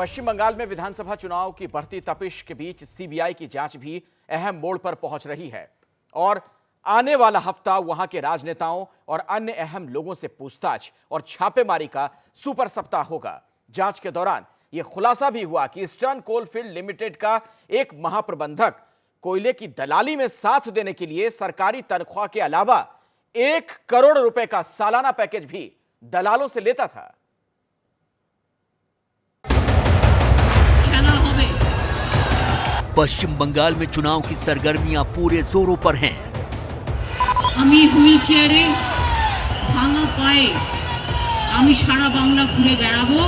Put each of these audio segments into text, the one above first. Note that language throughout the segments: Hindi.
पश्चिम बंगाल में विधानसभा चुनाव की बढ़ती तपिश के बीच सीबीआई की जांच भी अहम मोड़ पर पहुंच रही है और आने वाला हफ्ता वहां के राजनेताओं और अन्य अहम लोगों से पूछताछ और छापेमारी का सुपर सप्ताह होगा। जांच के दौरान यह खुलासा भी हुआ कि ईस्टर्न कोलफील्ड लिमिटेड का एक महाप्रबंधक कोयले की दलाली में साथ देने के लिए सरकारी तनख्वाह के अलावा 1 करोड़ रुपए का सालाना पैकेज भी दलालों से लेता था। पश्चिम बंगाल में चुनाव की सरगर्मियां पूरे जोरों पर हैं। আমি হুইলচেয়ারে ভাঙা পায়ে আমি সারা বাংলা ঘুরে বেড়াবো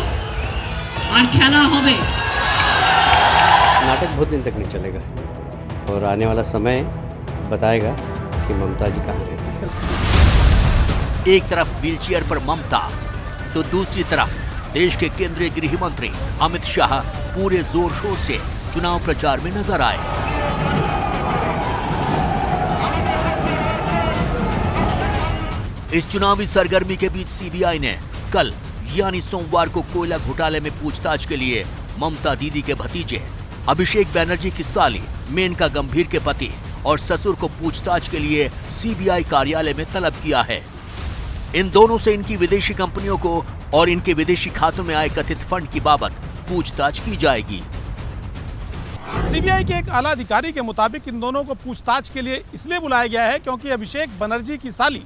আর খেলা হবে। नाटक बहुत दिन तक नहीं चलेगा और आने वाला समय बताएगा कि ममता जी कहाँ रहती है। एक तरफ व्हीलचेयर पर ममता तो दूसरी तरफ देश के केंद्रीय गृह मंत्री अमित शाह पूरे जोर शोर से चुनाव प्रचार में नजर आए। इस चुनावी सरगर्मी के बीच सीबीआई ने कल यानी सोमवार को कोयला घोटाले में पूछताछ के लिए ममता दीदी के भतीजे अभिषेक बनर्जी की साली मेनका गंभीर के पति और ससुर को पूछताछ के लिए सीबीआई कार्यालय में तलब किया है। इन दोनों से इनकी विदेशी कंपनियों को और इनके विदेशी खातों में आए कथित फंड की बाबत पूछताछ की जाएगी। सीबीआई के एक आला अधिकारी के मुताबिक इन दोनों को पूछताछ के लिए इसलिए बुलाया गया है क्योंकि अभिषेक बनर्जी की साली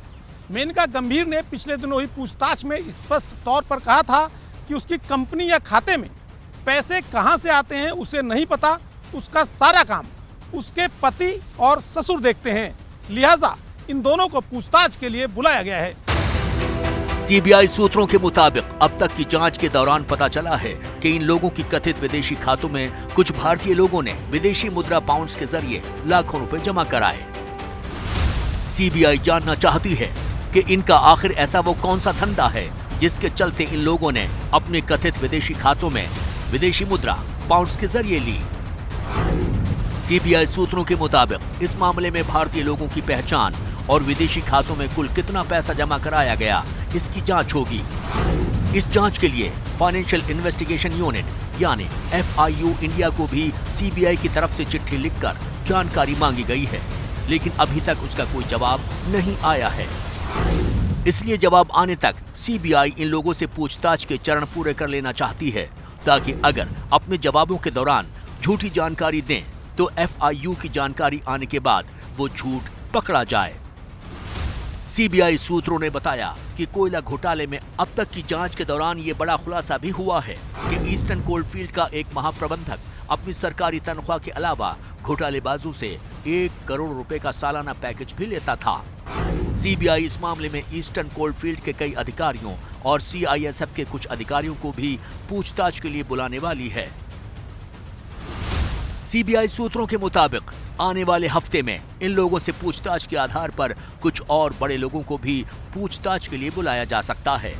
मेनका गंभीर ने पिछले दिनों हुई पूछताछ में स्पष्ट तौर पर कहा था कि उसकी कंपनी या खाते में पैसे कहां से आते हैं उसे नहीं पता, उसका सारा काम उसके पति और ससुर देखते हैं, लिहाजा इन दोनों को पूछताछ के लिए बुलाया गया है। सीबीआई सूत्रों के मुताबिक अब तक की जांच के दौरान पता चला है कि इन लोगों की कथित विदेशी खातों में कुछ भारतीय लोगों ने विदेशी मुद्रा पाउंड्स के जरिए लाखों रुपए जमा कराए। सीबीआई जानना चाहती है कि इनका आखिर ऐसा वो कौन सा धंधा है जिसके चलते इन लोगों ने अपने कथित विदेशी खातों में विदेशी मुद्रा पाउंड्स के जरिए ली। सीबीआई सूत्रों के मुताबिक इस मामले में भारतीय लोगों की पहचान और विदेशी खातों में कुल कितना पैसा जमा कराया गया इसकी जांच होगी। इस जांच के लिए फाइनेंशियल इन्वेस्टिगेशन यूनिट यानी FIU इंडिया को भी सीबीआई की तरफ से चिट्ठी लिखकर जानकारी मांगी गई है, लेकिन अभी तक उसका कोई जवाब नहीं आया है। इसलिए जवाब आने तक सीबीआई इन लोगों से पूछताछ के चरण पूरे कर लेना चाहती है ताकि अगर अपने जवाबों के दौरान झूठी जानकारी दें तो FIU की जानकारी आने के बाद वो झूठ पकड़ा जाए। सीबीआई सूत्रों ने बताया कि कोयला घोटाले में अब तक की जांच के दौरान ये बड़ा खुलासा भी हुआ है कि ईस्टर्न कोलफील्ड का एक महाप्रबंधक अपनी सरकारी तनख्वाह के अलावा घोटालेबाजों से 1 करोड़ रुपए का सालाना पैकेज भी लेता था। सीबीआई इस मामले में ईस्टर्न कोलफील्ड के कई अधिकारियों और CISF के कुछ अधिकारियों को भी पूछताछ के लिए बुलाने वाली है। सीबीआई सूत्रों के मुताबिक आने वाले हफ्ते में इन लोगों से पूछताछ के आधार पर कुछ और बड़े लोगों को भी पूछताछ के लिए बुलाया जा सकता है।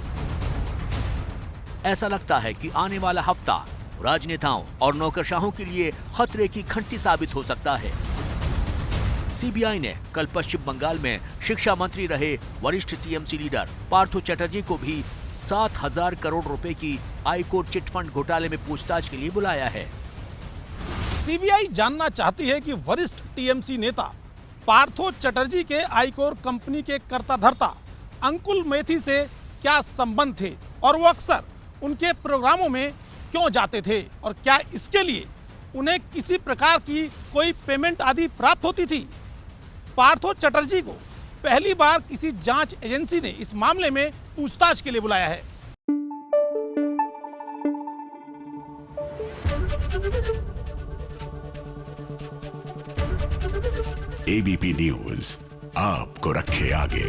ऐसा लगता है कि आने वाला हफ्ता राजनेताओं और नौकरशाहों के लिए खतरे की घंटी साबित हो सकता है। सीबीआई ने कल पश्चिम बंगाल में शिक्षा मंत्री रहे वरिष्ठ TMC लीडर पार्थो चटर्जी को भी 7,000 करोड़ रुपए की आईकोर चिट फंड घोटाले में पूछताछ के लिए बुलाया है। सीबीआई जानना चाहती है कि वरिष्ठ TMC नेता पार्थो चटर्जी के आईकोर कंपनी के कर्ता धर्ता अंकुल मेथी से क्या संबंध थे और वो अक्सर उनके प्रोग्रामों में क्यों जाते थे और क्या इसके लिए उन्हें किसी प्रकार की कोई पेमेंट आदि प्राप्त होती थी। पार्थो चटर्जी को पहली बार किसी जांच एजेंसी ने इस मामले में पूछताछ के लिए बुलाया है। ABP न्यूज आपको रखे आगे।